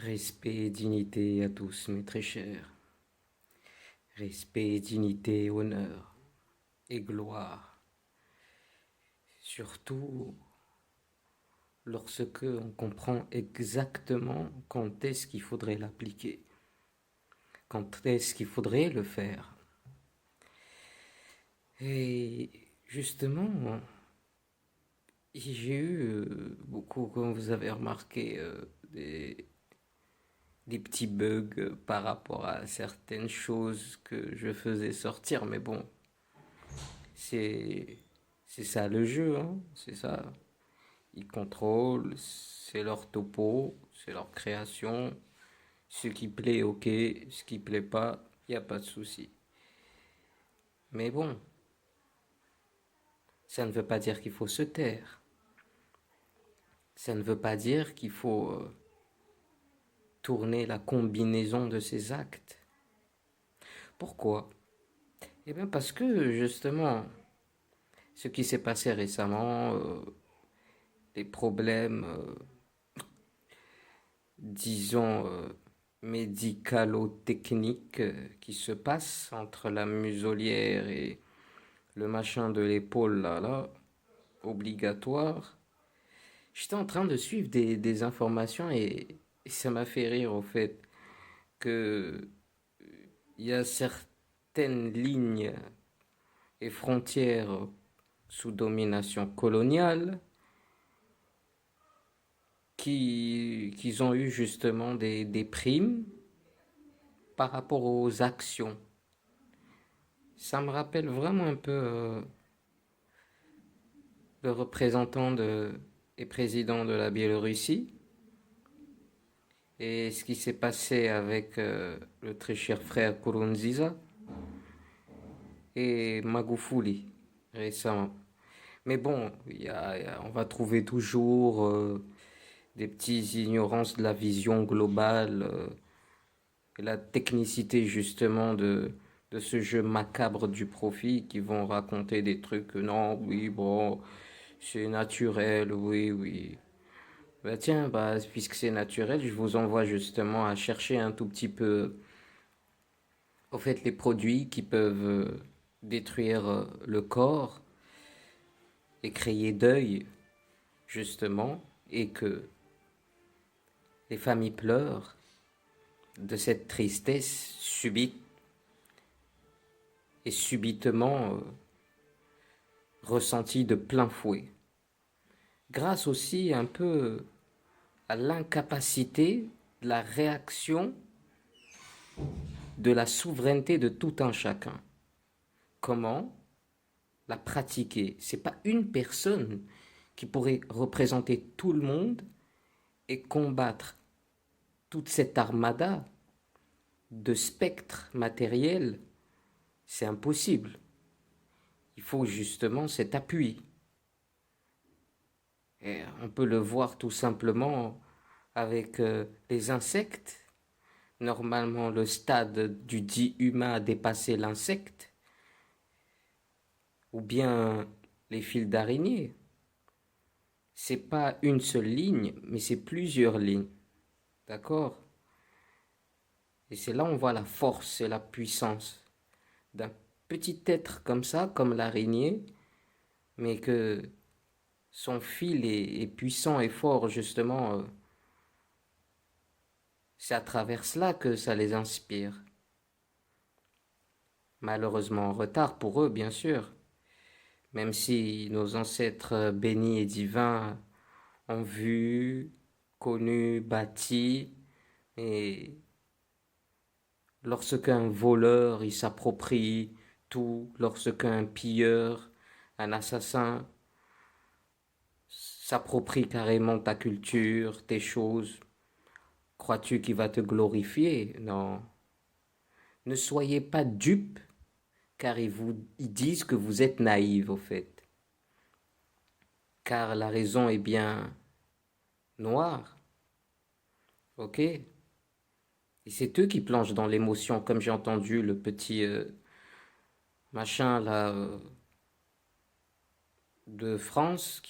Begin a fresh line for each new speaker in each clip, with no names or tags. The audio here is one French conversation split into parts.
Respect et dignité à tous, mes très chers. Respect, dignité, honneur et gloire. Surtout lorsque on comprend exactement quand est-ce qu'il faudrait l'appliquer, quand est-ce qu'il faudrait le faire. Et justement, j'ai eu beaucoup, comme vous avez remarqué, des petits bugs par rapport à certaines choses que je faisais sortir, mais bon, c'est c'est ça le jeu, hein, c'est ça. Ils contrôlent, c'est leur topo, c'est leur création. Ce qui plaît, ok, ce qui plaît pas, il n'y a pas de souci. Mais bon, ça ne veut pas dire qu'il faut se taire. Ça ne veut pas dire qu'il faut tourner la combinaison de ses actes. Pourquoi? Eh bien parce que justement, ce qui s'est passé récemment, les problèmes, disons, médicalo-techniques qui se passent entre la muselière et le machin de l'épaule là, obligatoire. J'étais en train de suivre des informations et ça m'a fait rire au fait que il y a certaines lignes et frontières sous domination coloniale qui ont eu justement des primes par rapport aux actions. Ça me rappelle vraiment un peu le représentant et président de la Biélorussie et ce qui s'est passé avec le très cher frère Kurunziza et Magufuli récemment. Mais bon, on va trouver toujours des petites ignorances de la vision globale et la technicité justement de ce jeu macabre du profit qui vont raconter des trucs que non, oui, bon, c'est naturel, oui, oui. Bah tiens, bah, puisque c'est naturel, je vous envoie justement à chercher un tout petit peu, au fait, les produits qui peuvent détruire le corps et créer deuil, justement, et que les familles pleurent de cette tristesse subite et subitement ressentie de plein fouet. Grâce aussi un peu à l'incapacité de la réaction de la souveraineté de tout un chacun. Comment la pratiquer? C'est pas une personne qui pourrait représenter tout le monde et combattre toute cette armada de spectres matériels. C'est impossible. Il faut justement cet appui. Et on peut le voir tout simplement avec les insectes. Normalement, le stade du dit humain a dépassé l'insecte. Ou bien les fils d'araignée. C'est pas une seule ligne, mais c'est plusieurs lignes. D'accord? Et c'est là où on voit la force et la puissance d'un petit être comme ça, comme l'araignée, mais que son fil est puissant et fort, justement. C'est à travers cela que ça les inspire. Malheureusement en retard pour eux, bien sûr. Même si nos ancêtres bénis et divins ont vu, connu, bâti, et lorsqu'un voleur il s'approprie tout, lorsqu'un pilleur, un assassin s'approprie carrément ta culture, tes choses, crois-tu qu'il va te glorifier? Non. Ne soyez pas dupes, car ils disent que vous êtes naïve au fait. Car la raison est bien noire, ok? Et c'est eux qui plongent dans l'émotion, comme j'ai entendu le petit machin là de France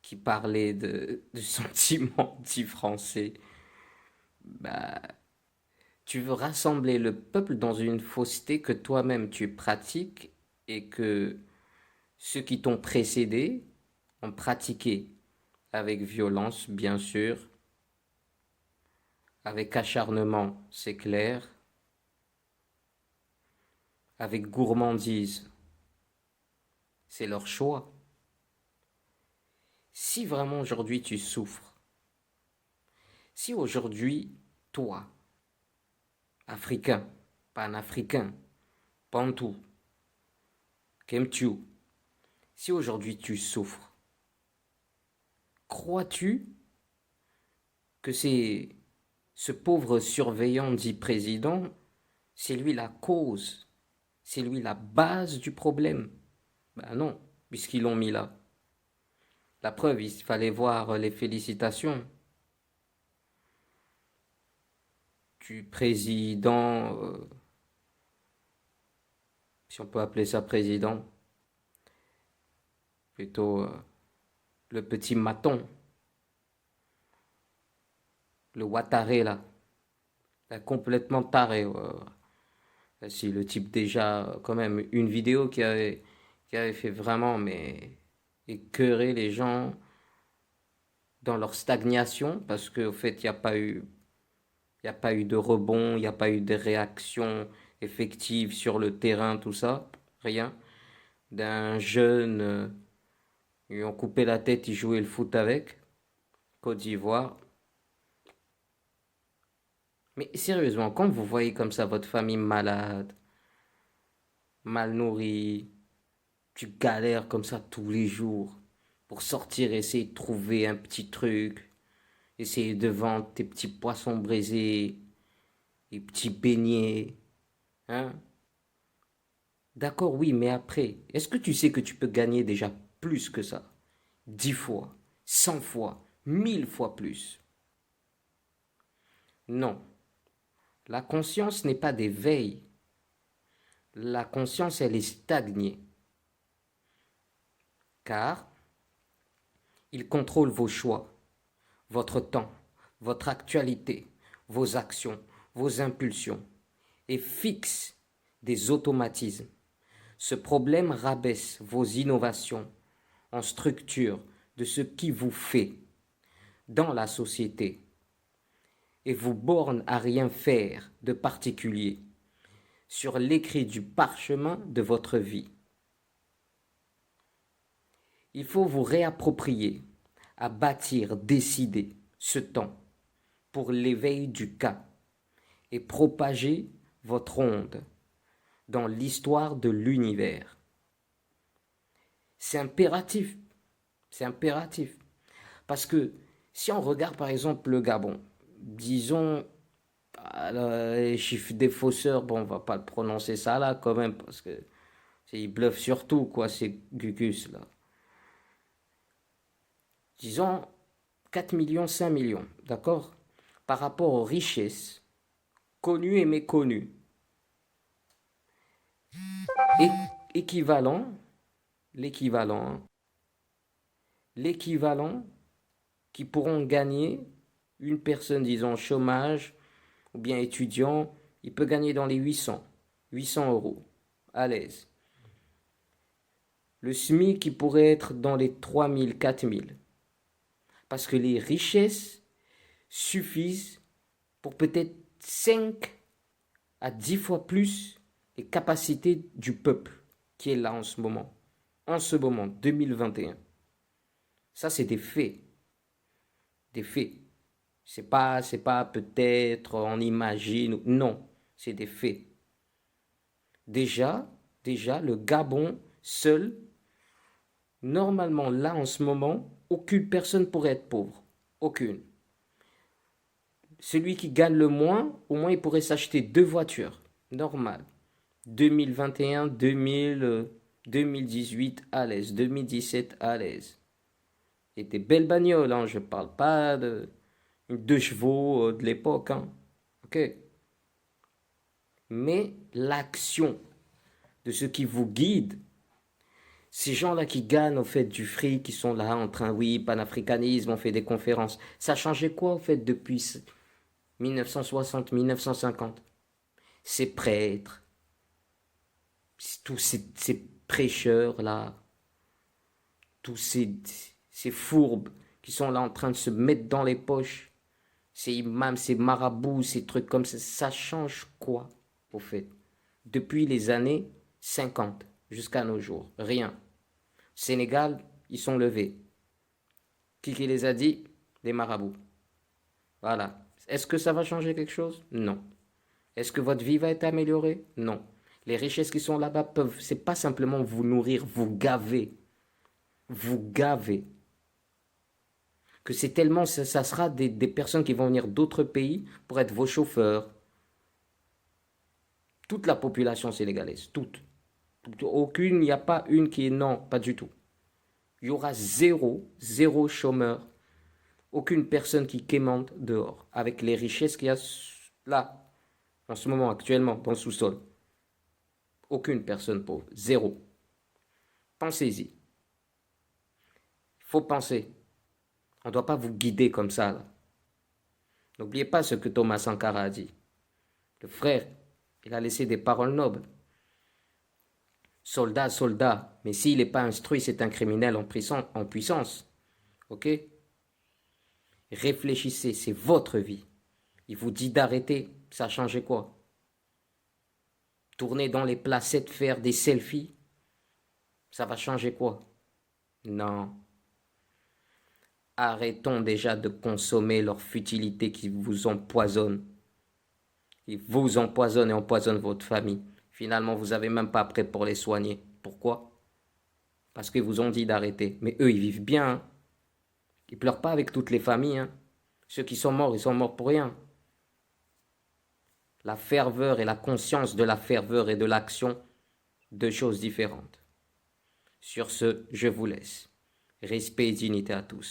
qui parlait de sentiments anti-français. Bah, tu veux rassembler le peuple dans une fausseté que toi-même tu pratiques et que ceux qui t'ont précédé ont pratiqué avec violence, bien sûr, avec acharnement, c'est clair, avec gourmandise, c'est leur choix. Si vraiment aujourd'hui tu souffres, si aujourd'hui, toi, Africain, panafricain, pantou, kemtu, si aujourd'hui tu souffres, crois-tu que c'est ce pauvre surveillant dit président, c'est lui la cause, c'est lui la base du problème? Ben non, puisqu'ils l'ont mis là. La preuve, il fallait voir les félicitations du président, si on peut appeler ça président, plutôt le petit maton, le Ouattara là, complètement taré. Si le type déjà, quand même, une vidéo qui avait fait vraiment, mais écœurer les gens dans leur stagnation, parce qu'au fait, il n'y a pas eu de rebond, il n'y a pas eu de réaction effective sur le terrain, tout ça, rien. D'un jeune, ils lui ont coupé la tête, il jouait le foot avec, Côte d'Ivoire. Mais sérieusement, quand vous voyez comme ça votre famille malade, mal nourrie, tu galères comme ça tous les jours pour sortir, essayer de trouver un petit truc, essayer de vendre tes petits poissons braisés, les petits beignets, hein? D'accord, oui, mais après, est-ce que tu sais que tu peux gagner déjà plus que ça? 10 fois, 100 fois, 1000 fois plus. Non, la conscience n'est pas d'éveil. La conscience, elle est stagnée. Car il contrôle vos choix, votre temps, votre actualité, vos actions, vos impulsions et fixe des automatismes. Ce problème rabaisse vos innovations en structure de ce qui vous fait dans la société et vous borne à rien faire de particulier sur l'écrit du parchemin de votre vie. Il faut vous réapproprier, à bâtir, décider ce temps pour l'éveil du cas et propager votre onde dans l'histoire de l'univers. C'est impératif, c'est impératif. Parce que si on regarde par exemple le Gabon, disons les chiffres des fausseurs, bon on va pas le prononcer ça là quand même parce que ils bluffent surtout quoi ces Gugus là. Disons 4 millions, 5 millions, d'accord? Par rapport aux richesses connues et méconnues. Et équivalent, l'équivalent, l'équivalent qui pourront gagner une personne, disons, chômage ou bien étudiant, il peut gagner dans les 800 euros, à l'aise. Le SMIC qui pourrait être dans les 3000, 4000. Parce que les richesses suffisent pour peut-être 5 à 10 fois plus les capacités du peuple qui est là en ce moment. En ce moment, 2021. Ça, c'est des faits. Des faits. C'est pas peut-être, on imagine. Non, c'est des faits. Déjà, le Gabon seul, normalement, là, en ce moment, aucune personne pourrait être pauvre. Aucune. Celui qui gagne le moins, au moins, il pourrait s'acheter 2 voitures. Normal. 2021, 2000, 2018 à l'aise, 2017 à l'aise. Et des belles bagnoles, hein, je parle pas de 2 chevaux de l'époque, hein. Ok. Mais l'action de ce qui vous guide, Ces gens-là qui gagnent, au fait, du fric, qui sont là en train, oui, panafricanisme, on fait des conférences. Ça a changé quoi, au fait, depuis 1960, 1950? Ces prêtres, tous ces prêcheurs-là, tous ces fourbes qui sont là en train de se mettre dans les poches, ces imams, ces marabouts, ces trucs comme ça change quoi, au fait? Depuis les années 50 jusqu'à nos jours, rien. Sénégal, ils sont levés. Qui les a dit? Des marabouts. Voilà. Est-ce que ça va changer quelque chose? Non. Est-ce que votre vie va être améliorée? Non. Les richesses qui sont là-bas peuvent, c'est pas simplement vous nourrir, vous gaver. Vous gaver. Que c'est tellement, ça sera des personnes qui vont venir d'autres pays pour être vos chauffeurs. Toute la population sénégalaise, toute. Aucune, il n'y a pas une qui est non, pas du tout. Il y aura zéro chômeur. Aucune personne qui quémande dehors. Avec les richesses qu'il y a là, en ce moment, actuellement, dans le sous-sol. Aucune personne pauvre. Zéro. Pensez-y. Il faut penser. On ne doit pas vous guider comme ça, là. N'oubliez pas ce que Thomas Sankara a dit. Le frère, il a laissé des paroles nobles. Soldat, soldat, mais s'il n'est pas instruit, c'est un criminel en puissance. Ok? Réfléchissez, c'est votre vie. Il vous dit d'arrêter, ça a changé quoi? Tourner dans les placettes, faire des selfies, ça va changer quoi? Non. Arrêtons déjà de consommer leur futilité qui vous empoisonne. Ils vous empoisonnent et empoisonnent votre famille. Finalement, vous n'avez même pas prêt pour les soigner. Pourquoi? Parce qu'ils vous ont dit d'arrêter. Mais eux, ils vivent bien. Hein. Ils ne pleurent pas avec toutes les familles. Hein. Ceux qui sont morts, ils sont morts pour rien. La ferveur et la conscience de la ferveur et de l'action, deux choses différentes. Sur ce, je vous laisse. Respect et dignité à tous.